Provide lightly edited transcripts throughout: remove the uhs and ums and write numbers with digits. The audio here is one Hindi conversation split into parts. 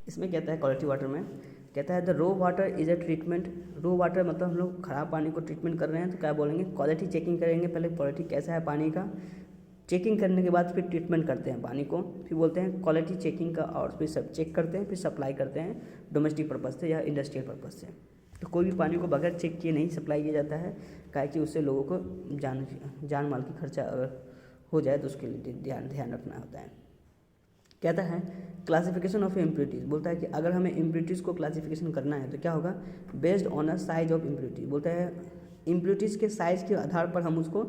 इसमें कहता है क्वालिटी वाटर में, कहता है the RO water is a treatment. RO water मतलब हम लोग खराब पानी को ट्रीटमेंट कर रहे हैं तो क्या बोलेंगे, क्वालिटी चेकिंग करेंगे, पहले क्वालिटी कैसा है पानी का, चेकिंग करने के बाद फिर ट्रीटमेंट करते हैं पानी को, फिर बोलते हैं क्वालिटी चेकिंग का, और फिर सब चेक करते हैं, फिर सप्लाई करते हैं डोमेस्टिक पर्पज़ से या इंडस्ट्रियल पर्पज़ से। तो कोई भी पानी को बगैर चेक किए नहीं सप्लाई किया जाता है, काहे कि उससे लोगों को जान माल की खर्चा अगर हो जाए तो उसके लिए ध्यान रखना होता है। कहता है क्लासिफिकेशन ऑफ इम्प्योरिटीज़, बोलता है कि अगर हमें इम्प्योरिटीज़ को क्लासिफिकेशन करना है तो क्या होगा, based on a size of impurity. बोलता है इम्प्योरिटीज़ के साइज़ के आधार पर हम उसको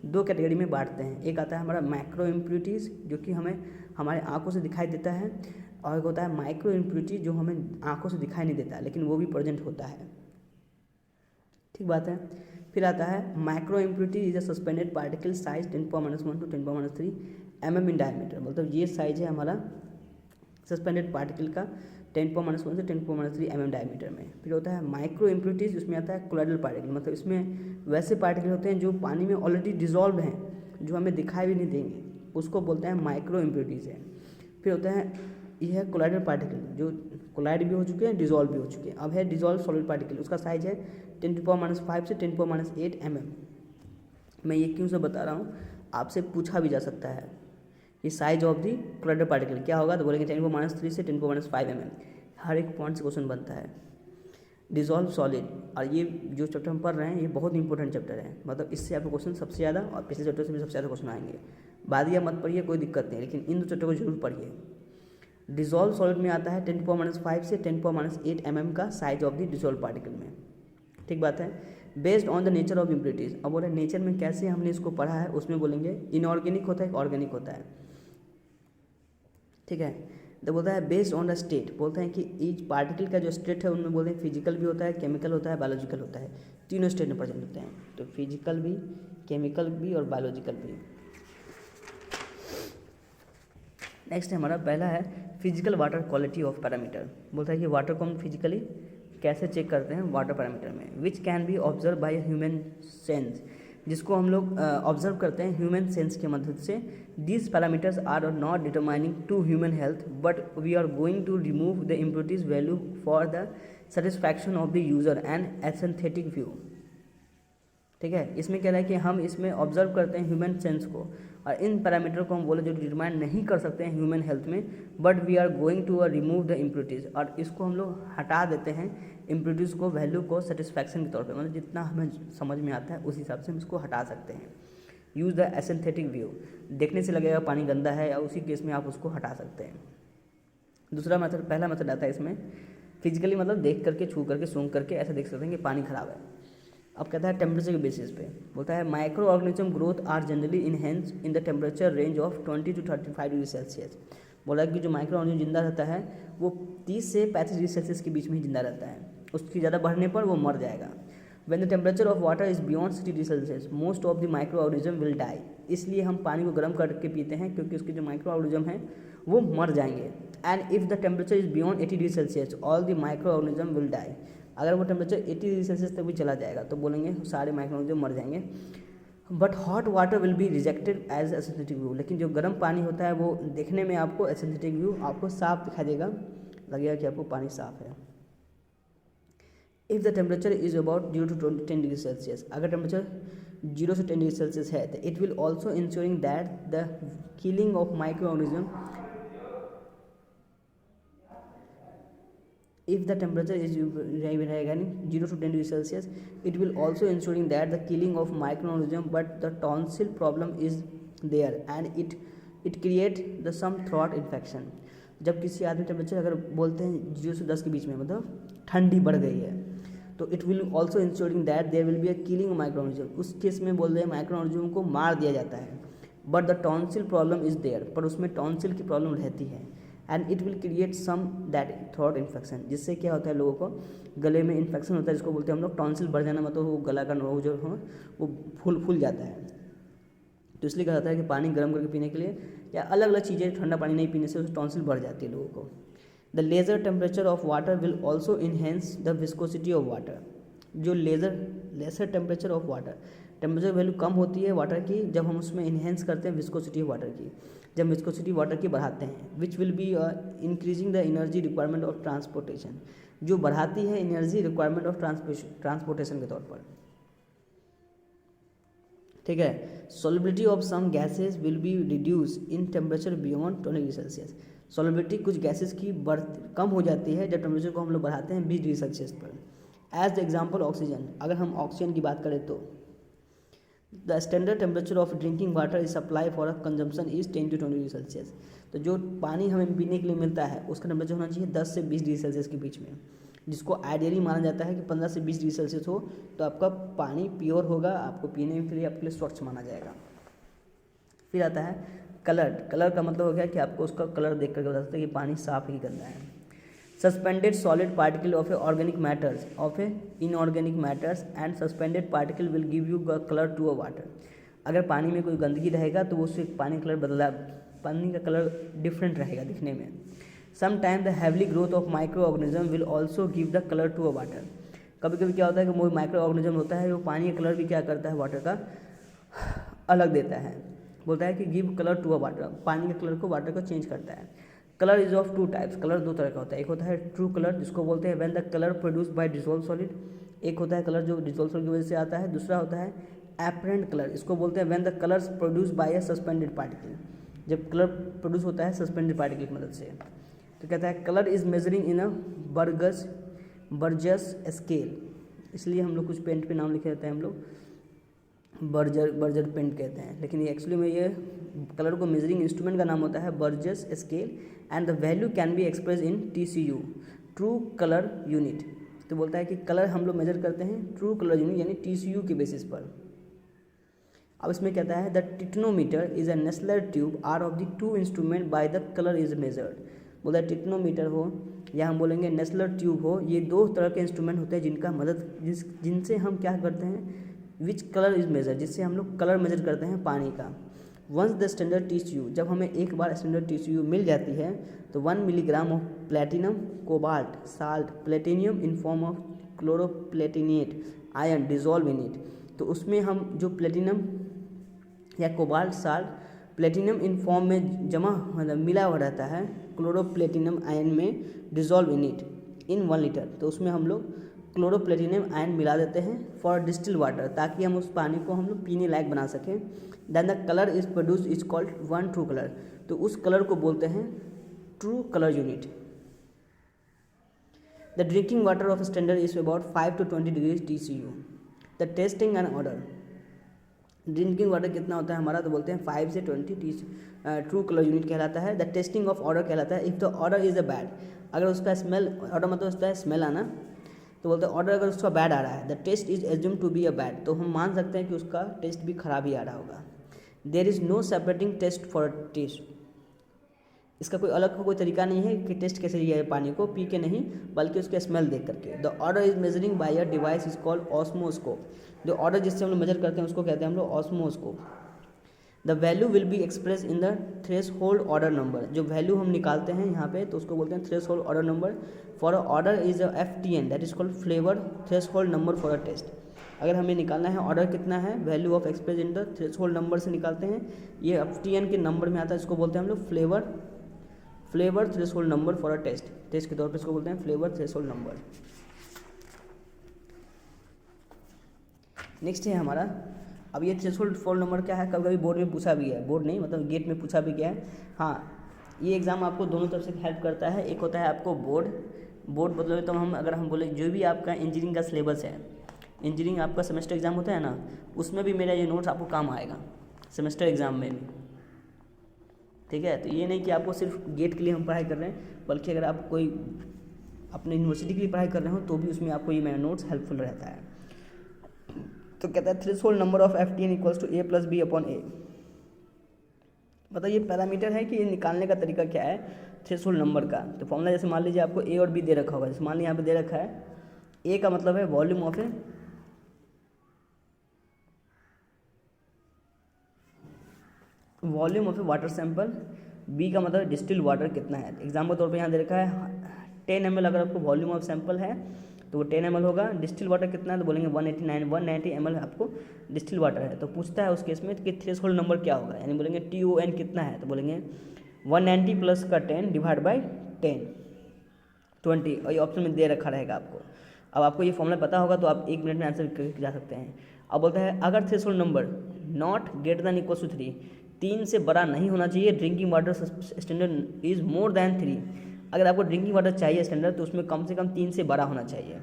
दो कैटेगरी में बांटते हैं। एक आता है हमारा मैक्रो इम्प्योरिटीज़ जो कि हमें हमारे आंखों से दिखाई देता है, और एक होता है माइक्रो इम्प्योरिटी जो हमें आंखों से दिखाई नहीं देता लेकिन वो भी प्रेजेंट होता है। ठीक बात है। फिर आता है micro impurity is a suspended particle size 10⁻⁻1 to 10⁻³ mm in diameter. मतलब ये साइज है हमारा सस्पेंडेड पार्टिकल का 10⁻1 से 10⁻³ mm डायमीटर में। फिर होता है माइक्रो इम्प्योरिटीज़, उसमें आता है कोलाइडल पार्टिकल, मतलब इसमें वैसे पार्टिकल होते हैं जो पानी में ऑलरेडी डिजॉल्व हैं, जो हमें दिखाई भी नहीं देंगे, उसको बोलते हैं माइक्रो इम्प्योरिटीज़ है। फिर होता है यह है कोलाइडल पार्टिकल जो कोलाइड भी हो चुके हैं, डिजॉल्व भी हो चुके हैं। अब है डिजॉल्व सॉलिड पार्टिकल, उसका साइज है 10⁻⁵ से 10⁻8 mm। मैं ये क्यों से बता रहा हूँ, आपसे पूछा भी जा सकता है कि size of the colloidal particle क्या होगा, तो बोलेंगे 10⁻³ से 10⁻5 mm। हर एक पॉइंट से क्वेश्चन बनता है। डिजॉल्व सॉलिड, और ये जो चैप्टर हम पढ़ रहे हैं ये बहुत इंपॉर्टेंट चैप्टर है, मतलब इससे आपको क्वेश्चन सबसे ज़्यादा और पिछले चैप्टर से भी सबसे ज़्यादा क्वेश्चन आएंगे। बादिया मत पढ़िए, कोई दिक्कत नहीं, लेकिन इन दो चैप्टर को जरूर पढ़िए। डिजॉल्व सॉलिड में आता है 10⁻5 से 10⁻8 mm का size of the dissolve particle में। ठीक बात है। Based on the nature of impurities, अब बोले नेचर में कैसे हमने इसको पढ़ा है, उसमें बोलेंगे इनऑर्गेनिक होता है कि ऑर्गेनिक होता है। ठीक है। तो बोलता है बेस्ड ऑन द स्टेट, बोलते हैं कि ईच पार्टिकल का जो स्टेट है उनमें बोलते हैं फिजिकल भी होता है, केमिकल होता है, बायोलॉजिकल होता है, तीनों स्टेट में प्रेजेंट होते हैं। तो फिजिकल भी, केमिकल भी और बायोलॉजिकल भी। नेक्स्ट है हमारा पहला है physical water quality of parameter. बोलता है कि वाटर को हम फिजिकली कैसे चेक करते हैं वाटर पैरामीटर में, which can be observe by human sense, जिसको हम लोग ऑब्जर्व करते हैं ह्यूमन सेंस के मदद से। These parameters are not determining to human health but we are going to remove the impurities value for the satisfaction of the user and aesthetic view. ठीक है। इसमें क्या है कि हम इसमें ऑब्जर्व करते हैं ह्यूमन सेंस को, और इन पैरामीटर को हम बोले जो डिटरमाइन नहीं कर सकते हैं ह्यूमन हेल्थ में, but we are going to remove the impurities, और इसको हम लोग हटा देते हैं इम्प्योरिटीज़ को वैल्यू को सेटिस्फैक्शन के तौर पे, मतलब जितना हमें समझ में आता है उस हिसाब से हम इसको हटा सकते हैं। यूज़ द एसेंथेटिक व्यू, देखने से लगेगा पानी गंदा है या उसी केस में आप उसको हटा सकते हैं। दूसरा मेथड, पहला मेथड आता है इसमें फिजिकली, मतलब देख करके, छू करके, सूंघ करके ऐसा देख सकते हैं कि पानी खराब है। अब कहता है टेम्परेचर के बेसिस पे, बोलता है micro organism growth are generally enhance in the temperature range of 20 to 35 degree Celsius. बोला कि जो माइक्रो ऑर्गेनिज्म जिंदा रहता है वो 30 से 35 डिग्री सेल्सियस के बीच में ही जिंदा रहता है, उसकी ज़्यादा बढ़ने पर वो मर जाएगा। When the temperature of water is beyond 60 degree Celsius most of the micro organism will die. इसलिए हम पानी को गर्म करके पीते हैं क्योंकि उसके जो माइक्रो ऑर्गेनिज्म हैं वो मर जाएंगे। And if the temperature is beyond 80 degree Celsius all the micro organism will die. अगर वो टेम्परेचर 80 डिग्री सेल्सियस तक भी चला जाएगा तो बोलेंगे सारे माइक्रो ऑर्गेनिज्म मर जाएंगे। But hot water will be rejected as aesthetic view, लेकिन जो गर्म पानी होता है वो देखने में आपको एसेंथेटिक व्यू आपको साफ दिखाई देगा, लगेगा कि आपको पानी साफ है। If the temperature is about 0 to 10 degree Celsius, अगर टेम्परेचर 0 से 10 डिग्री सेल्सियस है तो it will also insuring that the killing of micro organism. If the temperature is 0 to 10 degree Celsius, it will also ensuring that the killing of microorganism, but the tonsil problem is there and it create the some throat infection। जब किसी आदमी टेम्परेचर अगर बोलते हैं 0 से 10 के बीच में, मतलब ठंडी बढ़ गई है, तो it will also insuring that there will be a killing microorganism. उस केस में बोल रहे हैं माइक्रोऑर्गेनिज्म को मार दिया जाता है, but the tonsil problem is there, पर उसमें टॉन्सिल की प्रॉब्लम रहती है। And it will create some that throat infection, जिससे क्या होता है लोगों को गले में इन्फेक्शन होता है, जिसको बोलते हैं हम लोग टॉन्सिल बढ़ जाना, मतलब वो गला का नोक जो हो वो फूल जाता है। तो इसलिए कहा जाता है कि पानी गर्म करके पीने के लिए या अलग अलग चीज़ें, ठंडा पानी नहीं पीने से उससे टॉन्सिल बढ़ जाती है लोगों को। The lesser temperature of water will also enhance the viscosity of water. जो lesser temperature of water, temperature value कम होती है वाटर की जब हम उसमें इन्हेंस करते हैं विस्कोसिटी ऑफ वाटर की। जब विस्कोसिटी वाटर की बढ़ाते हैं, which will be increasing the energy requirement of transportation, जो बढ़ाती है एनर्जी रिक्वायरमेंट ऑफ ट्रांसपोर्टेशन के तौर पर। ठीक है, solubility of some gases will be reduce in temperature beyond 20 degree Celsius, solubility कुछ गैसेज की कम हो जाती है जब टेम्परेचर को हम लोग बढ़ाते हैं 20 डिग्री सेल्सियस पर। एज द एग्जाम्पल ऑक्सीजन, अगर हम ऑक्सीजन की बात करें तो the standard temperature of drinking water is supply for a consumption is 10 to 20 degree Celsius, तो जो पानी हमें पीने के लिए मिलता है उसका टेम्परेचर होना चाहिए 10 से 20 डिग्री सेल्सियस के बीच में, जिसको आइडियली माना जाता है कि 15 से 20 डिग्री सेल्सियस हो तो आपका पानी प्योर होगा, आपको पीने के लिए आपके लिए स्वच्छ माना जाएगा। फिर आता है कलर, कलर का मतलब हो गया कि आपको उसका कलर देख करके बता सकते हैं कि पानी साफ ही गंदा है। Suspended solid particle of a organic matters of a inorganic matters and suspended particle will give you colour to a water, अगर पानी में कोई गंदगी रहेगा तो उससे पानी कलर बदला, पानी का कलर डिफरेंट रहेगा दिखने में। Sometime the heavily growth of micro organism will also give the colour to a water, कभी कभी क्या होता है कि वो माइक्रो ऑर्गेनिज्म होता है वो पानी का कलर भी क्या करता है वाटर का अलग देता है, बोलता है कि give colour to a water, पानी के कलर को वाटर को चेंज करता है। Colour is of two types, colour दो तरह का होता है, एक होता है ट्रू कलर जिसको बोलते हैं when the colour produce by dissolve solid, एक होता है कलर जो डिसॉल्व सॉलिड की वजह से आता है, दूसरा होता है एपरेंट कलर, इसको बोलते हैं when the colours produce by a suspended particle, जब कलर प्रोड्यूस होता है सस्पेंडेड पार्टिकल की मदद से। तो कहता है colour is measuring in a Burgess scale, इसलिए हम लोग कुछ पेंट पे नाम लिखे रहते हैं हम लोग बर्जर पेंट कहते हैं, लेकिन ये एक्चुअली में ये कलर को मेजरिंग इंस्ट्रूमेंट का नाम होता है Burgess scale and the value can be express in TCU, true colour unit. तो बोलता है कि कलर हम लोग मेजर करते हैं ट्रू कलर यूनिट यानी TCU के बेसिस पर। अब इसमें कहता है the tintometer is a Nessler tube or of the two instrument by the colour is measured, बोलता है टिटनोमीटर हो या हम बोलेंगे नेस्लर ट्यूब हो, ये दो तरह के इंस्ट्रूमेंट होते हैं जिनका जिनसे हम क्या करते हैं विच कलर इज मेजर, जिससे हम लोग कलर मेजर करते हैं पानी का। वंस द स्टैंडर्ड TCU, जब हमें एक बार स्टैंडर्ड TCU मिल जाती है तो 1 milligram of platinum cobalt salt platinum in form of chloroplatinate ion dissolve in it, तो उसमें हम जो प्लेटिनम या cobalt salt platinum in form में जमा मतलब मिला हुआ रहता है क्लोरोप्लेटिनम आयन में dissolve in it in 1 litre, तो उसमें हम लोग क्लोरोप्लेटिनम आयन मिला देते हैं फॉर डिस्टिल वाटर, ताकि हम उस पानी को हम लोग पीने लायक बना सकें। Then the colour is produce is called one true colour, तो उस कलर को बोलते हैं true colour unit. The drinking water of standard is about 5 to 20 degree TCU। The testing and order, drinking water कितना होता है हमारा, तो बोलते हैं 5 से 20 ट्रू कलर यूनिट कहलाता है। द टेस्टिंग ऑफ ऑर्डर कहलाता है if the order is a bad, अगर उसका स्मेल, ऑर्डर मतलब उसका स्मेल आना, तो बोलते हैं ऑर्डर अगर उसका बैड आ रहा है the taste is assume to be a bad, तो हम मान सकते हैं कि उसका टेस्ट भी खराब ही आ रहा होगा। There is no separating taste for taste, इसका कोई अलग का कोई तरीका नहीं है कि टेस्ट कैसे लिया है पानी को पी के नहीं, बल्कि उसके स्मेल देख करके। The odour is measuring by a device is called osmoscope, जो ऑर्डर जिससे हम लोग मेजर करते हैं उसको कहते हैं हम लोग osmoscope. The value will be express in the threshold odour number, जो वैल्यू हम निकालते हैं यहाँ पे तो उसको बोलते हैं threshold odour number. For a odour is a FTN that is called flavour threshold number for a test, अगर हमें निकालना है ऑर्डर कितना है value of express in the threshold number से निकालते हैं, ये FTN के नंबर में आता है, इसको बोलते हैं हम लोग flavour threshold number for a taste के तौर पर इसको बोलते हैं flavour threshold number. Next है हमारा, अब ये थ्रेशोल्ड फोल्ड नंबर क्या है, कभी कभी बोर्ड में पूछा भी है, बोर्ड नहीं मतलब गेट में पूछा भी गया है। हाँ, ये एग्ज़ाम आपको दोनों तरफ से हेल्प करता है, एक होता है आपको बोर्ड मतलब तो हम अगर हम बोले जो भी आपका इंजीनियरिंग का सिलेबस है, इंजीनियरिंग आपका सेमेस्टर एग्ज़ाम होता है ना, उसमें भी मेरा ये नोट्स आपको काम आएगा सेमेस्टर एग्ज़ाम में भी, ठीक है। तो ये नहीं कि आपको सिर्फ गेट के लिए हम पढ़ाई कर रहे हैं, बल्कि अगर आप कोई अपने यूनिवर्सिटी के लिए पढ़ाई कर रहे हो तो भी उसमें आपको ये मेरा नोट्स हेल्पफुल रहता है। तो कहता है threshold number of FTN equals to A+B/A, मतलब ये पैरामीटर है कि ये निकालने का तरीका क्या है थ्रेशोल्ड नंबर का। तो फॉर्मूला जैसे मान लीजिए आपको A और B दे रखा होगा, जैसे मान लीजिए यहाँ पे दे रखा है A का मतलब है volume of a water sample, B का मतलब डिस्टिल्ड वाटर कितना है। एग्जाम्पल तौर पे यहाँ दे रखा है 10 ml अगर आपको वॉल्यूम ऑफ सैंपल है तो वो 10 ml होगा। डिस्टिल वाटर कितना है तो बोलेंगे 190 ml आपको डिस्टिल वाटर है। तो पूछता है उस केस में कि थ्रेशोल्ड नंबर क्या होगा, यानी बोलेंगे TON कितना है तो बोलेंगे 190 प्लस का 10 डिवाइड बाई 10 20, और ये ऑप्शन में दे रखा रहेगा आपको। अब आपको ये फॉर्मूला पता होगा तो आप 1 मिनट में आंसर करके जा सकते हैं। अब बोलता है अगर threshold number not greater than equal to 3, 3 से बड़ा नहीं होना चाहिए, drinking water standard is more than 3, अगर आपको ड्रिंकिंग वाटर चाहिए स्टैंडर्ड तो उसमें कम से कम 3 से बड़ा होना चाहिए।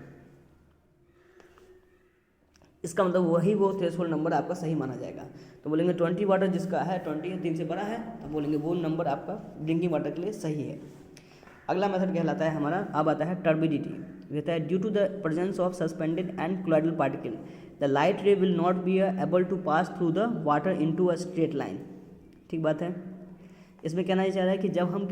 इसका मतलब वही वो थ्रेशोल्ड नंबर आपका सही माना जाएगा। तो बोलेंगे 20 वाटर जिसका है 20 है 3 से बड़ा है, तो बोलेंगे वो नंबर आपका ड्रिंकिंग वाटर के लिए सही है। अगला मेथड कहलाता है हमारा, अब आता है टर्बिडिटी। कहता है due to the presence of suspended and colloidal particle the light ray will not be able to pass through the water into a straight line. ठीक बात है। इसमें कहना ये चाह रहा है कि जब हम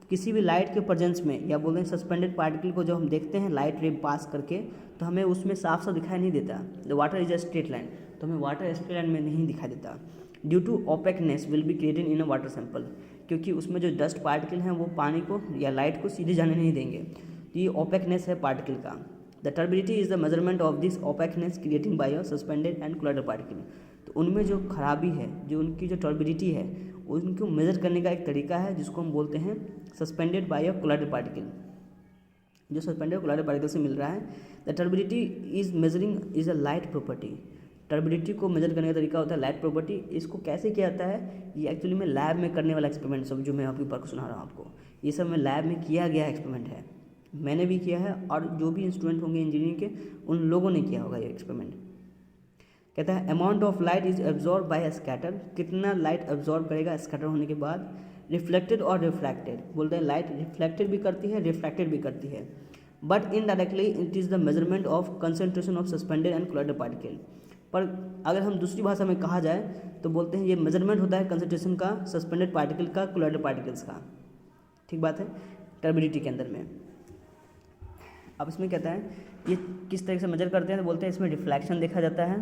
किसी भी लाइट के प्रेजेंस में या बोलते हैं सस्पेंडेड पार्टिकल को जब हम देखते हैं लाइट रे पास करके, तो हमें उसमें साफ साफ दिखाई नहीं देता। The water is a straight line, तो हमें वाटर स्ट्रेट लाइन में नहीं दिखाई देता। Due to opaqueness will be created in a water sample, क्योंकि उसमें जो डस्ट पार्टिकल हैं वो पानी को या लाइट को सीधे जाने नहीं देंगे, तो ये ओपेकनेस है पार्टिकल का। The turbidity is the measurement of this opaqueness creating by a suspended and colloidal particle. तो उनमें जो खराबी है, जो उनकी जो टर्बिडिटी है, उनको मेजर करने का एक तरीका है जिसको हम बोलते हैं सस्पेंडेड बाय अ कोलॉइडल पार्टिकल। जो सस्पेंडेड कोलॉइडल पार्टिकल से मिल रहा है, the turbidity is measuring is a light property. Turbidity को मेजर करने का तरीका होता है लाइट प्रॉपर्टी। इसको कैसे किया जाता है, ये एक्चुअली में लैब में करने वाला एक्सपेरिमेंट सब जो मैं आपके ऊपर सुना रहा हूँ आपको, ये सब में लैब में किया गया एक्सपेरिमेंट है। मैंने भी किया है और जो भी इंस्ट्रूमेंट होंगे इंजीनियरिंग के उन लोगों ने किया होगा ये एक्सपेरिमेंट। कहता है amount of light is absorb by scatter, कितना लाइट एब्जॉर्ब करेगा स्कैटर होने के बाद। रिफ्लेक्टेड और रिफ्रैक्टेड, बोलते हैं लाइट रिफ्लेक्टेड भी करती है रिफ्रैक्टेड भी करती है, but indirectly it is the measurement of concentration of suspended and colloidal particle. पर अगर हम दूसरी भाषा में कहा जाए तो बोलते हैं ये मेजरमेंट होता है कंसंट्रेशन का सस्पेंडेड पार्टिकल का कोलॉइडल पार्टिकल्स का। ठीक बात है, टर्बिडिटी के अंदर में। अब इसमें कहता है ये किस तरह से मेजर करते हैं, तो बोलते हैं इसमें रिफ्लेक्शन देखा जाता है,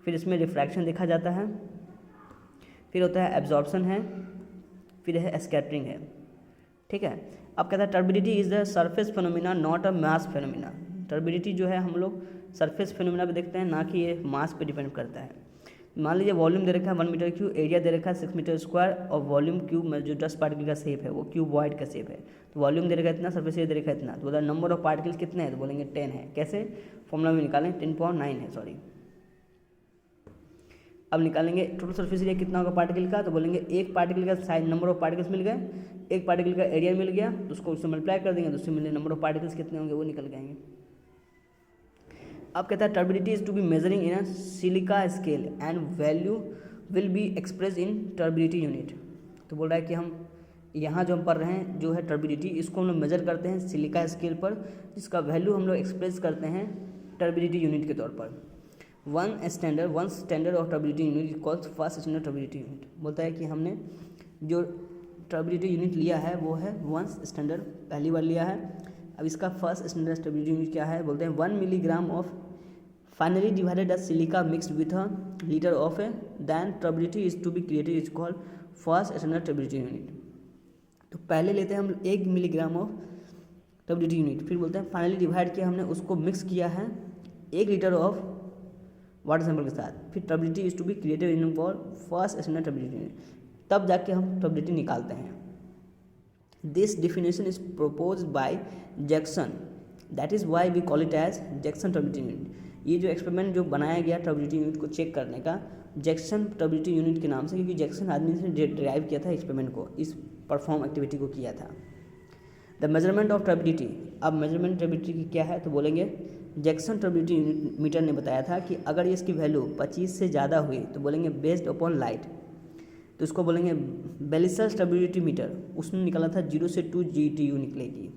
फिर इसमें रिफ्रैक्शन देखा जाता है, फिर होता है एब्जॉर्प्शन है, फिर है स्कैटरिंग है। ठीक है। अब कहता है turbidity is the surface phenomena not a mass phenomena. Turbidity जो है हम लोग सरफेस फिनोमिना पे देखते हैं, ना कि ये मास पे डिपेंड करता है। मान लीजिए वॉल्यूम दे रखा है 1 मीटर क्यूब, एरिया दे रखा है 6 मीटर स्क्वायर, और वॉल्यूम क्यूब में जो डस्ट पार्टिकल का शेप है वो क्यूबॉइड का शेप है। तो वॉल्यूम दे रखा है इतना, सरफेस एरिया दे रखा है इतना, तो बोला नंबर ऑफ पार्टिकल्स कितने हैं तो बोलेंगे 10 है। कैसे, फॉर्मूला में निकालें 10.9 है, सॉरी। अब निकालेंगे टोटल सरफेस एरिया कितना होगा पार्टिकल का, तो बोलेंगे एक पार्टिकल का साइज नंबर ऑफ पार्टिकल्स मिल गए, एक पार्टिकल का एरिया मिल गया, तो उसको उससे मल्टीप्लाई कर देंगे तो उससे मिले नंबर ऑफ पार्टिकल्स कितने होंगे वो निकल जाएंगे। अब कहता है turbidity is to be measuring in a silica scale and value will be express in turbidity unit. तो बोल रहा है कि हम यहाँ जो हम पढ़ रहे हैं जो है टर्बिडिटी, इसको हम लोग मेजर करते हैं सिलिका स्केल पर, जिसका वैल्यू हम लोग एक्सप्रेस करते हैं टर्बिडिटी यूनिट के तौर पर। One standard of turbidity unit equals first standard turbidity unit. बोलता है कि हमने जो टर्बिडिटी यूनिट लिया है वो है 1 स्टैंडर्ड, पहली बार लिया है। अब इसका फर्स्ट स्टैंडर्ड टर्बिडिटी यूनिट क्या है, बोलते हैं 1 milligram of finely divided a silica mixed with a litre of a than turbidity is to be created is called first standard turbidity unit. तो पहले लेते हैं हम 1 मिलीग्राम ऑफ टर्बिडिटी यूनिट, फिर बोलते हैं फाइनली डिवाइड किया हमने, उसको मिक्स किया है 1 लीटर ऑफ वाटर सैंपल के साथ, फिर turbidity is to be created in called first standard turbidity unit, तब जाके हम टर्बिडिटी निकालते हैं। This definition is proposed by Jackson, that is why we call it as Jackson turbidity unit. ये जो एक्सपेरिमेंट जो बनाया गया टर्बिडिटी यूनिट को चेक करने का, जैक्सन टर्बिडिटी यूनिट के नाम से, क्योंकि जैक्सन आदमी ने ड्राइव किया था एक्सपेरिमेंट को, इस परफॉर्म एक्टिविटी को किया था। द मेजरमेंट ऑफ टर्बिडिटी, अब मेजरमेंट टर्बिडिटी की क्या है तो बोलेंगे जैक्सन टर्बिडिटी यूनिट मीटर ने बताया था कि अगर इसकी वैल्यू 25 से ज़्यादा हुई तो बोलेंगे बेस्ड अपॉन लाइट, तो इसको बोलेंगे बेलिसस टर्बिडिटी मीटर, उसने निकाला था 0 से 2 GTU निकलेगी,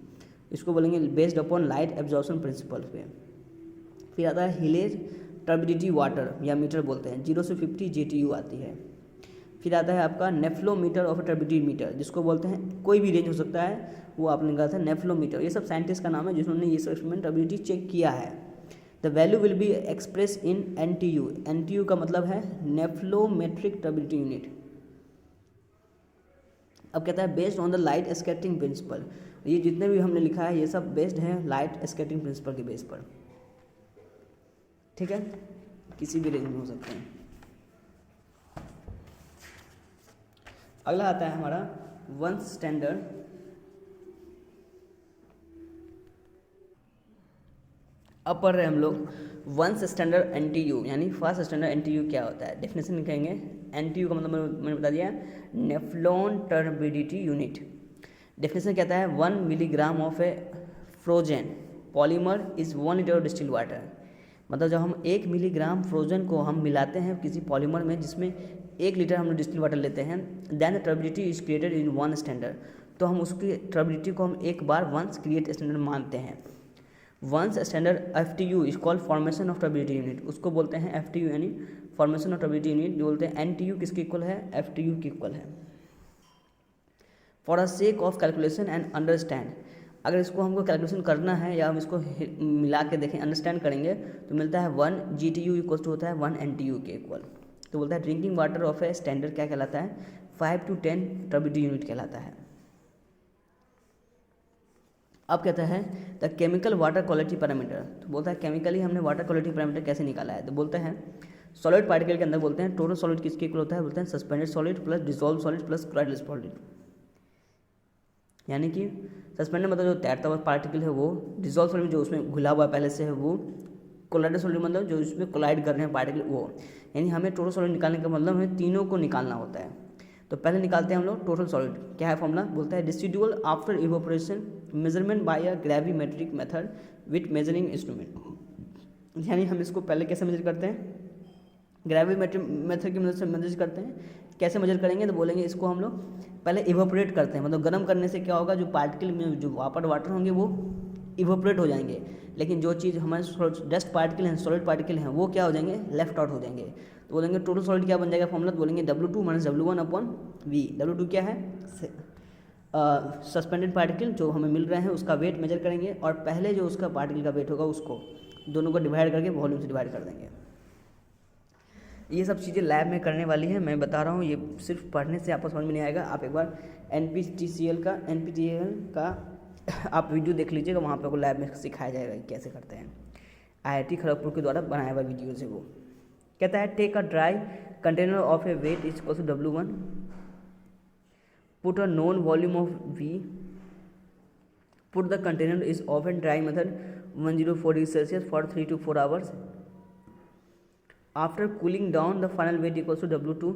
इसको बोलेंगे based upon light absorption principle पे। फिर आता है हिलेज टर्बिडिटी वाटर या मीटर बोलते हैं, 0 से 50 GTU आती है। फिर आता है आपका नेफ्लोमीटर ऑफ टर्बिडिटी मीटर, जिसको बोलते हैं कोई भी रेंज हो सकता है, वो आपने कहा था नेफ्लोमीटर। ये सब साइंटिस्ट का नाम है जिन्होंने ये सब एक्सपेरिमेंट टर्बिडिटी चेक किया है। The value will be express in NTU, NTU का मतलब है नेफ्लोमेट्रिक टर्बिडिटी यूनिट। अब कहता है based on the light scattering principle, ये जितने भी हमने लिखा है ये सब बेस्ड है लाइट स्कैटरिंग प्रिंसिपल के बेस पर, ठीक है, किसी भी रेंज में हो सकते हैं। अगला आता है हमारा वन स्टैंडर्ड। अब पढ़ रहे हैं हम लोग वंस स्टैंडर्ड एनटीयू, यानी फर्स्ट स्टैंडर्ड एनटीयू क्या होता है। डेफिनेशन लिखेंगे। एनटीयू का मतलब मैंने बता दिया, नेफ्लॉन टर्बिडिटी यूनिट। डेफिनेशन कहता है 1 milligram of A frozen polymer is 1 litre of distilled water. मतलब जब हम 1 मिलीग्राम फ्रोजन को हम मिलाते हैं किसी पॉलीमर में जिसमें 1 लीटर हम डिस्टिल्ड वाटर लेते हैं, then the turbidity is created in one standard, तो हम उसकी टर्बिडिटी को हम एक बार वंस क्रिएट स्टैंडर्ड मानते हैं। Once standard FTU is called formation of turbidity unit, उसको बोलते हैं एफटीयू यानी फॉर्मेशन ऑफ टर्बिडिटी यूनिट। जो बोलते हैं एनटीयू किसके इक्वल है, एफटीयू के इक्वल है। For the sake of calculation and understand, अगर इसको हमको कैलकुलेशन करना है या हम इसको मिला के देखें अंडरस्टैंड करेंगे तो मिलता है 1 GTU इक्वल टू होता है 1 NTU के इक्वल। तो बोलता है drinking water of a standard क्या कहलाता है, 5 to 10 टर्बिडिटी यूनिट कहलाता है। अब कहता है the chemical water quality parameter, तो बोलता है केमिकली हमने वाटर क्वालिटी पैरामीटर कैसे निकाला है। तो बोलते हैं सॉलिड पार्टिकल के अंदर बोलते हैं टोटल सॉलिड किसके इक्वल होता है, बोलते हैं suspended solid plus dissolve solid plus chlorideless solid. यानी कि सस्पेंडेड मतलब जो तैरता हुआ पार्टिकल है वो, डिसॉल्व सॉलिड जो उसमें घुला हुआ पहले से है वो, क्लोराइडलेस सॉलिड मतलब जो उसमें कोलाइड कर रहे हैं पार्टिकल वो। यानी हमें टोटल सॉलिड निकालने का मतलब हमें तीनों को निकालना होता है। तो पहले निकालते हैं हम लोग टोटल सॉलिड, क्या है फॉर्मूला, बोलता है residual after evaporation measurement by a gravimetric method with measuring instrument. यानी हम इसको पहले कैसे मेजर करते हैं, ग्रेविमेट्रिक मेथड की मदद से मेजर करते हैं। कैसे मेजर करेंगे तो बोलेंगे इसको हम लोग पहले इवोपोरेट करते हैं, मतलब गर्म करने से क्या होगा, जो पार्टिकल में जो वाटर होंगे वो इवोपोरेट हो जाएंगे, लेकिन जो चीज़ हमारे डस्ट पार्टिकल हैं, सॉलिड पार्टिकल हैं, वो क्या हो जाएंगे, लेफ्ट आउट हो जाएंगे। तो बोलेंगे टोटल सॉलिड क्या बन जाएगा फॉर्मूला, तो बोलेंगे W2 - W1 upon V। W2 क्या है, सस्पेंडेड पार्टिकल जो हमें मिल रहे हैं उसका वेट मेजर करेंगे और पहले जो उसका पार्टिकल का वेट होगा उसको दोनों को डिवाइड करके वॉल्यूम से डिवाइड कर देंगे। ये सब चीज़ें लैब में करने वाली है, मैं बता रहा हूँ, ये सिर्फ पढ़ने से आपको समझ में नहीं आएगा। आप एक बार NPTEL का आप वीडियो देख लीजिएगा, वहाँ पे आपको लैब में सिखाया जाएगा कैसे करते हैं। IIT खड़गपुर के द्वारा बनाया हुआ वीडियो से वो कहता है take a dry container of a weight is equal to W1, put a known volume of V, put the container is oven dry method 104 degree Celsius for 3 to 4 hours, after cooling down the final weight equals to W2।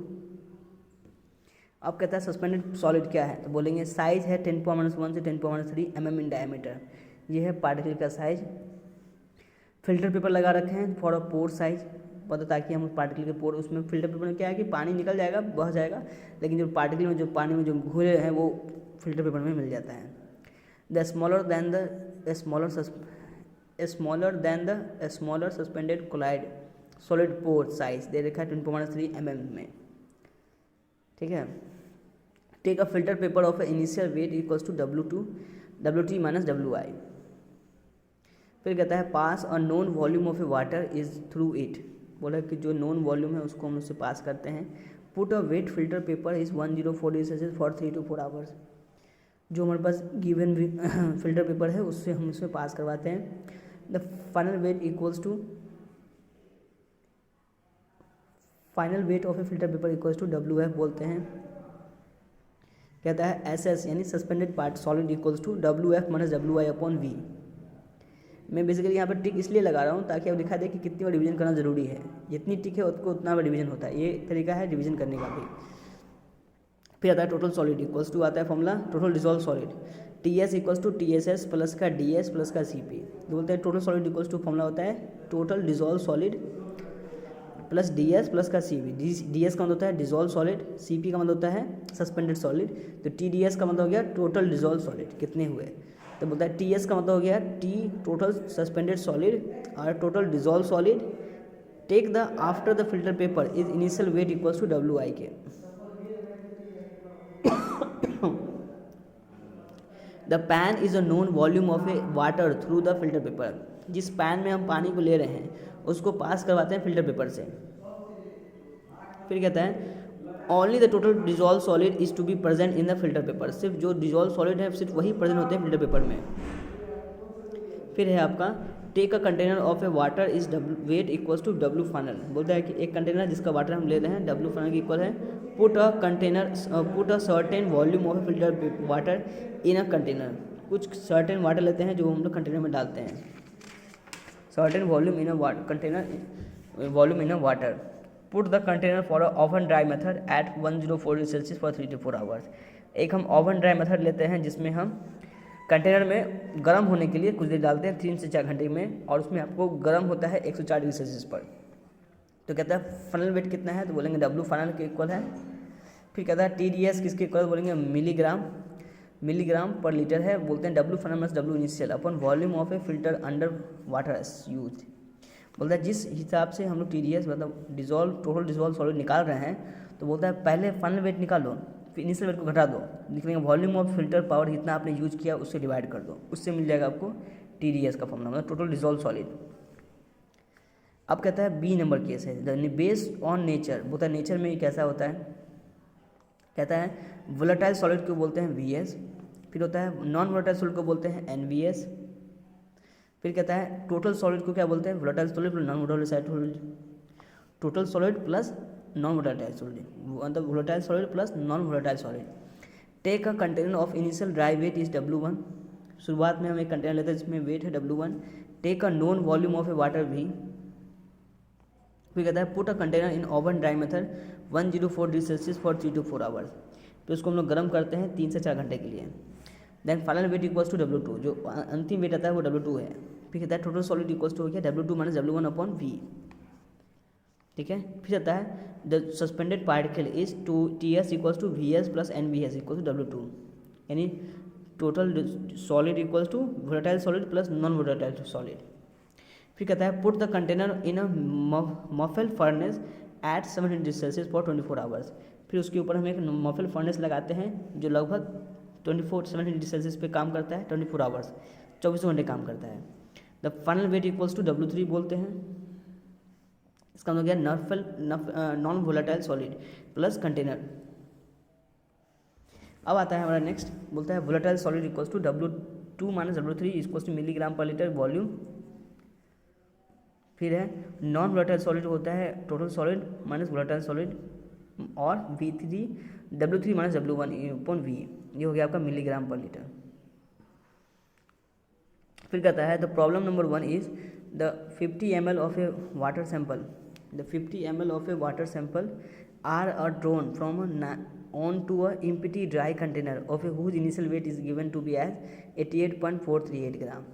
अब कहता है सस्पेंडेड सॉलिड क्या है, तो बोलेंगे साइज है 10⁻⁻1 से 10⁻³ mm इन डायमीटर। ये है पार्टिकल का साइज। फिल्टर पेपर लगा रखे हैं फॉर अ पोर साइज, मतलब ताकि हम उस पार्टिकल के पोर, उसमें फिल्टर पेपर में क्या है कि पानी निकल जाएगा, बह जाएगा, लेकिन जो पार्टिकल में जो पानी में जो घुले हैं वो फिल्टर पेपर में मिल जाता है। The smaller suspended colloid solid pore size दे रखा है 10⁻³ mm में, ठीक है। Take a filter paper of initial weight equals to WT - WI। फिर कहता है pass a known volume of a water is through it, बोला कि जो नोन वॉल्यूम है उसको हम उससे पास करते हैं। Put a wet filter paper is 104 degree Celsius for 3 to 4 hours. जो हमारे पास गिवन फिल्टर पेपर है उससे हम उसमें पास करवाते हैं। The final weight of a filter paper equals to WF बोलते हैं। कहता है SS यानी suspended part solid equals to WF - WI upon V। मैं बेसिकली यहाँ पर टिक इसलिए लगा रहा हूँ ताकि आप दिखा दे कि कितनी बार डिवीजन करना जरूरी है, जितनी टिक है उसको उतना बार डिवीजन होता है, ये तरीका है डिवीजन करने का भी। फिर आता है टोटल सॉलिड इक्वल्स टू, आता है formula total dissolve solid TS equals to TSS plus का DS प्लस का CP। तो बोलते हैं total solid equals to formula होता है total dissolve solid plus DS plus का CP। DS का मतलब होता है डिसॉल्व सॉलिड, CP का मतलब होता है सस्पेंडेड सॉलिड। तो TDS का मतलब हो गया टोटल डिसॉल्व सॉलिड कितने हुए, तो बोलता है TS का मतलब हो गया T टोटल सस्पेंडेड सॉलिड और total dissolve solid. Take the after the filter paper is initial weight equals to WI के। The pan is a known volume of a water through the filter paper. जिस पैन में हम पानी को ले रहे हैं उसको पास करवाते हैं फिल्टर पेपर से। फिर कहता है only the total dissolve solid is to be present in the filter paper, सिर्फ जो डिजॉल्व सॉलिड है सिर्फ वही प्रेजेंट होते हैं फिल्टर पेपर में। फिर है आपका take a container of a water is weight equals to W final, बोलता है कि एक कंटेनर जिसका वाटर हम ले रहे हैं डब्ल्यू फाइनल की इक्वल है put a certain volume of a filter water in a container, कुछ सर्टेन वाटर लेते हैं जो हम लोग कंटेनर में डालते हैं, certain volume in a container volume in a water, put the container for a oven dry method at 104 degree Celsius for 3 to 4 hours. एक हम ओवन ड्राई मेथड लेते हैं जिसमें हम कंटेनर में गर्म होने के लिए कुछ देर डालते हैं 3 से 4 घंटे में, और उसमें आपको गर्म होता है 104 डिग्री सेल्सियस पर। तो कहता है फनल वेट कितना है, तो बोलेंगे डब्ल्यू फनल के इक्वल है। फिर कहता है TDS किसके इक्वल, बोलेंगे मिलीग्राम पर लीटर है, बोलते हैं W funnel plus W initial upon volume of a filter under water use. बोलता है जिस हिसाब से हम लोग TDS मतलब टोटल डिजॉल्व सॉलिड निकाल रहे हैं, तो बोलता है पहले फनल वेट निकालो, फिर इनिशियल वेट को घटा दो, निकलेंगे वॉल्यूम ऑफ फिल्टर पावर जितना आपने यूज किया उससे डिवाइड कर दो, उससे मिल जाएगा आपको TDS का फॉर्मूला, मतलब टोटल डिजॉल्व सॉलिड। अब कहता है बी नंबर केस है द बेस्ड ऑन नेचर, बोलता है नेचर में कैसा होता है, कहता है वोलेटाइल सॉलिड को बोलते हैं VS, फिर होता है नॉन वोलेटाइल सॉलिड को बोलते हैं NVS, फिर कहता है टोटल सॉलिड को क्या बोलते हैं volatile solid plus non volatile solid, total solid plus non volatile solid, मतलब volatile solid plus non volatile solid. Take a container of initial dry weight is W1, शुरुआत में हम एक कंटेनर लेते हैं जिसमें वेट है W1, take a known volume of a water V, फिर कहता है put a container in oven dry method 104 degree Celsius for 3 to 4 hours, फिर उसको हम लोग गर्म करते हैं 3 से 4 घंटे के लिए। Then final weight equals to W2, जो अंतिम वेट आता है वो W2 है। फिर कहता है टोटल सॉलिड इक्वल्स टू हो गया W2 minus W1 upon V, ठीक है। फिर आता है the suspended particle is TS equals to VS plus NVS equals to W2, यानी total solid equals to volatile solid plus non volatile solid. फिर कहता है put the container in a muffle furnace at 700 degree Celsius for 24 hours, फिर उसके ऊपर हम एक मफल फर्नेस लगाते हैं जो लगभग 700 डिग्री सेल्सियस पे काम करता है 24 आवर्स, 24 घंटे काम करता है। The final weight equals to W3 बोलते हैं, इसका मतलब क्या non volatile solid plus container. अब आता है हमारा नेक्स्ट, बोलता है volatile solid equals to W2 minus W3 equals to milligram per litre volume. फिर है नॉन वोलेटाइल सॉलिड होता है total solid minus volatile solid, और W3 minus W1 upon V, ये हो गया आपका मिलीग्राम पर लीटर। फिर कहता है the problem number 1 is the 50 ml of a water sample, the 50 ml of a water sample are drawn from on to a empty dry container of a whose initial weight is given to be as 88.438 gram.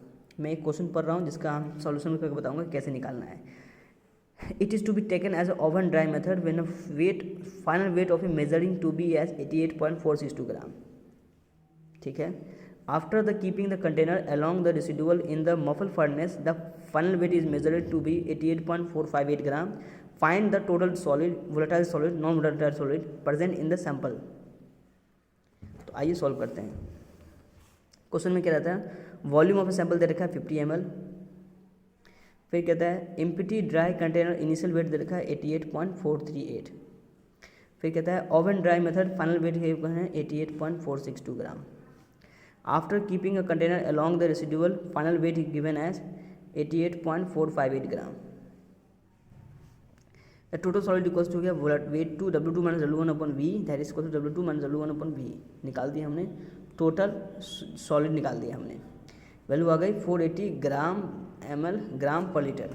मैं एक क्वेश्चन पढ़ रहा हूँ जिसका हम सॉल्यूशन करके बताऊंगा कैसे निकालना है। It is to be taken as a oven dry method when final weight of a measuring to be as 88.462 gram, ठीक है। After the keeping the container along the residual in the muffle furnace, the final weight is measured to be 88.458 gram. Find the total solid, volatile solid, non-volatile solid present in the sample. तो आइए सॉल्व करते हैं। क्वेश्चन में क्या रहता है, वॉल्यूम ऑफ ए सैंपल दे रखा है 50 ml, फिर कहता है empty dry container initial weight दे रखा है 88.438, फिर कहता है oven dry method final weight है 88.462 ग्राम। After keeping a container along the residual, final weight is given as 88.458 gram. The total solid equals to weight to W2 minus W1 upon V, that is equal to W2 minus W1 upon V। निकाल दिया हमने, टोटल सॉलिड निकाल दिया हमने, वैल्यू आ गई 480 ग्राम पर लीटर।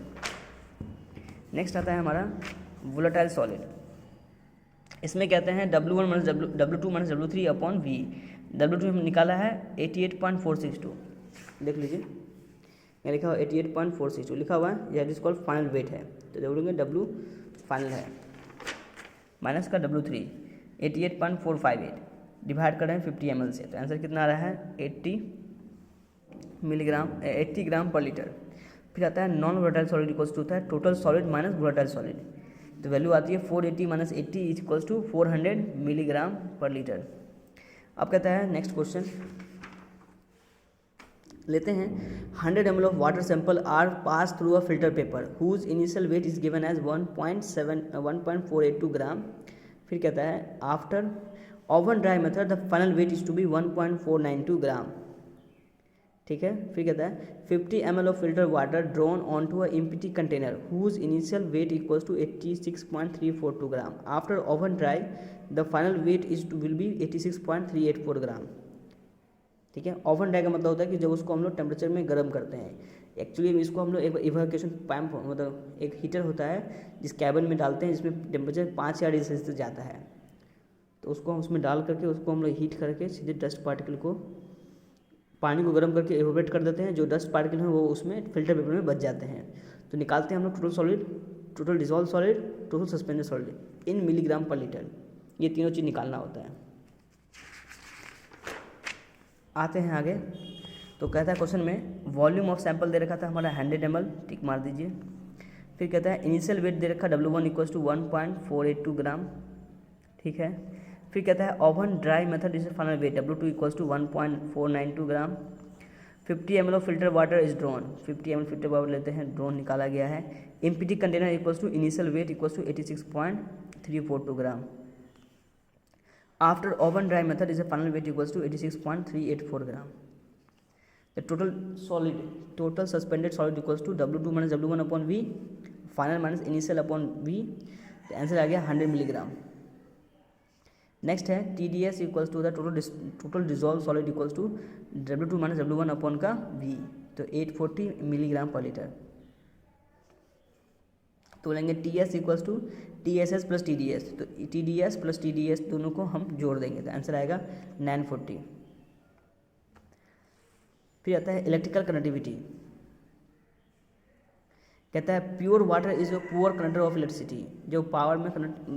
नेक्स्ट आता है हमारा वोलेटाइल सॉलिड, इसमें कहते हैं W1 minus W2 minus W3 upon V। W2 हमने निकाला है 88.462, देख लीजिए यहाँ लिखा हुआ 88.462 लिखा हुआ है, यह जिसको फाइनल वेट है, तो जोड़ेंगे W फाइनल है माइनस का W3 88.458 डिवाइड कर रहे हैं 50 ml से, तो आंसर कितना आ रहा है 80 ग्राम पर लीटर। फिर आता है non volatile solid equals to होता है total solid minus volatile solid, तो वैल्यू आती है 480 minus 80 is equals to 400 milligram per litre. अब कहता है नेक्स्ट क्वेश्चन लेते हैं, 100 ml of water sample are pass through a filter paper whose initial weight is given as 1.482 gram, फिर कहता है after oven dry method the final weight is to be 1.492 ग्राम। ठीक है, फिर कहता है 50 ml of filter water drawn on to a empty container whose initial weight equals to 86.342 gram. After oven dry the final weight will be 86.384 gram. ठीक है, ओवन ड्राई का मतलब होता है कि जब उसको हम लोग टेम्परेचर में गर्म करते हैं। एक्चुअली इसको हम लोग एक इवैक्यूएशन पैम्प मतलब एक हीटर होता है जिस कैबिन में डालते हैं, जिसमें टेम्परेचर 5 या डिग्री सेल्सियस जाता है। तो उसको हम उसमें डाल करके उसको हम लोग हीट करके सीधे डस्ट पार्टिकल को पानी को गर्म करके एवोपरेट कर देते हैं। जो डस्ट पार्टिकल हैं वो उसमें फिल्टर पेपर में बच जाते हैं। तो निकालते हैं हम लोग total solid, total dissolve solid, total suspended solid in milligram per litre. ये तीनों चीज़ निकालना होता है। आते हैं आगे। तो कहता है क्वेश्चन में वॉल्यूम ऑफ सैंपल दे रखा था हमारा 100 ml, टिक मार दीजिए। फिर कहता है इनिशियल वेट दे रखा W1 इक्वल्स टू 1.482 ग्राम। ठीक है, फिर कहता है oven dry method is final weight W2 equals to 1.492 gram. 50 ml of filter water is drawn, 50 ml filter water लेते हैं, ड्रॉन निकाला गया है। Empty container equals to initial weight equals to 86.342 gram. After oven dry method is final weight equals to 86.384 gram. The total suspended solid equals to W2 minus W1 upon V, final minus initial upon V। तो आंसर आ गया 100 मिलीग्राम। नेक्स्ट है TDS equals to the total dissolve solid equals to W2 minus W1 upon का V, तो 840 मिलीग्राम पर लीटर। तो बोलेंगे TS equals to TSS plus TDS, तो TDS प्लस TDS दोनों को हम जोड़ देंगे तो आंसर आएगा 940। फिर आता है इलेक्ट्रिकल कंडक्टिविटी। कहता है pure water is a poor conductor of electricity. जो पावर में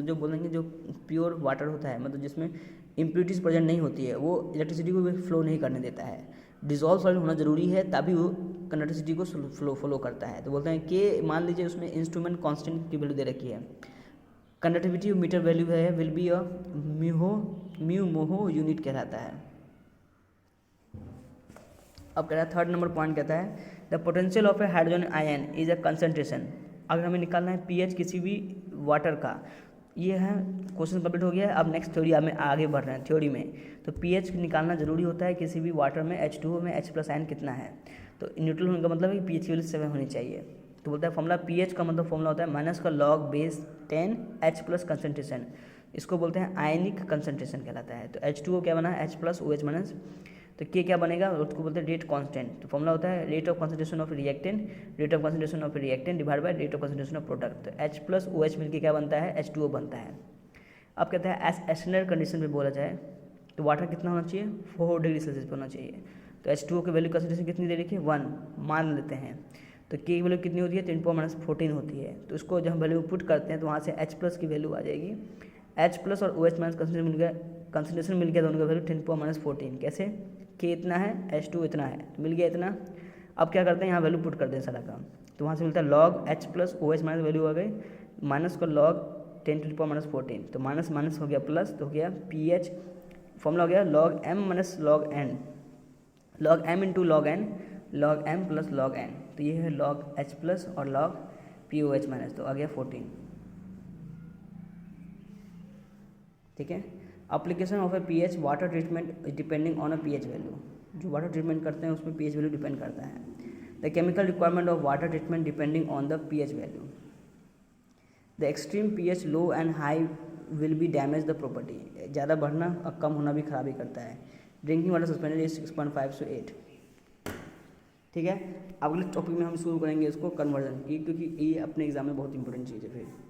जो बोलेंगे जो प्योर वाटर होता है मतलब जिसमें इम्प्योरिटीज प्रेजेंट नहीं होती है, वो इलेक्ट्रिसिटी को फ्लो नहीं करने देता है। डिजॉल्व सॉलिड होना जरूरी है तभी वो कंडक्टिविटी को फ्लो करता है। तो बोलते हैं कि मान लीजिए उसमें इंस्ट्रूमेंट कांस्टेंट की वैल्यू दे रखी है, कंडक्टिविटी मीटर वैल्यू है will be a mu mho unit कहलाता है। अब कह रहा है थर्ड नंबर पॉइंट कहता है the potential of A hydrogen ion is a concentration. अगर हमें निकालना है पीएच किसी भी वाटर का, ये है क्वेश्चन कंप्लीट हो गया है। अब नेक्स्ट थ्योरी में आगे बढ़ रहे हैं थ्योरी में। तो पीएच निकालना जरूरी होता है किसी भी वाटर में। H2O में H+ आयन कितना है, तो न्यूट्रल होने का मतलब है कि पीएच की वैल्यू 7 होनी चाहिए। तो बोलता है फॉर्मूला पीएच का मतलब फॉर्मूला होता है माइनस का लॉग बेस 10 H+ कंसनट्रेशन। इसको बोलते हैं आयनिक कंसनट्रेशन कहलाता है। तो H2O क्या बना है H+ OH माइनस, तो के क्या बनेगा उसको बोलते हैं रेट कांस्टेंट। तो फॉर्मूला होता है rate of concentration of reactant, rate of concentration of reactant divide by rate of concentration of product. तो H+ OH मिलकर क्या बनता है H2O बनता है। अब कहता है स्टैंडर्ड कंडीशन पे बोला जाए तो वाटर कितना होना चाहिए 4 डिग्री सेल्सियस पे होना चाहिए। तो H2O की वैल्यू कंसंट्रेशन कितनी दे रखी है 1 मान लेते हैं। तो के की वैल्यू कितनी होती है 10⁻14 होती है। तो इसको जब हम वैल्यू पुट करते हैं तो वहाँ से H+ की वैल्यू आ जाएगी। H+ और OH माइनस कंसंट्रेशन मिल गया दोनों का वैल्यू 10⁻14। कैसे के इतना है H2 इतना है तो मिल गया इतना। अब क्या करते हैं यहाँ वैल्यू पुट करते हैं सारा काम। तो वहाँ से मिलता है log H+ OH minus value आ गई माइनस का लॉग 10⁻14, तो माइनस माइनस हो गया प्लस, तो हो गया पीएच। फॉर्मूला हो गया log m minus log n, log m into log n, log m plus log n। तो ये है log H+ और log POH माइनस, तो आ गया 14। ठीक है, application of A pH water treatment depending on a pH value. जो वाटर ट्रीटमेंट करते हैं उसमें पीएच वैल्यू डिपेंड करता है। The chemical requirement of water treatment depending on the pH value. The extreme pH low and high will be damage the property. ज़्यादा बढ़ना और कम होना भी खराबी करता है। ड्रिंकिंग वाटर सस्पेंडेड इज 6.5 से 8। ठीक है, अगले टॉपिक में हम शुरू करेंगे इसको कन्वर्जन की, क्योंकि ये अपने एग्जाम में बहुत इंपॉर्टेंट चीज़ है। फिर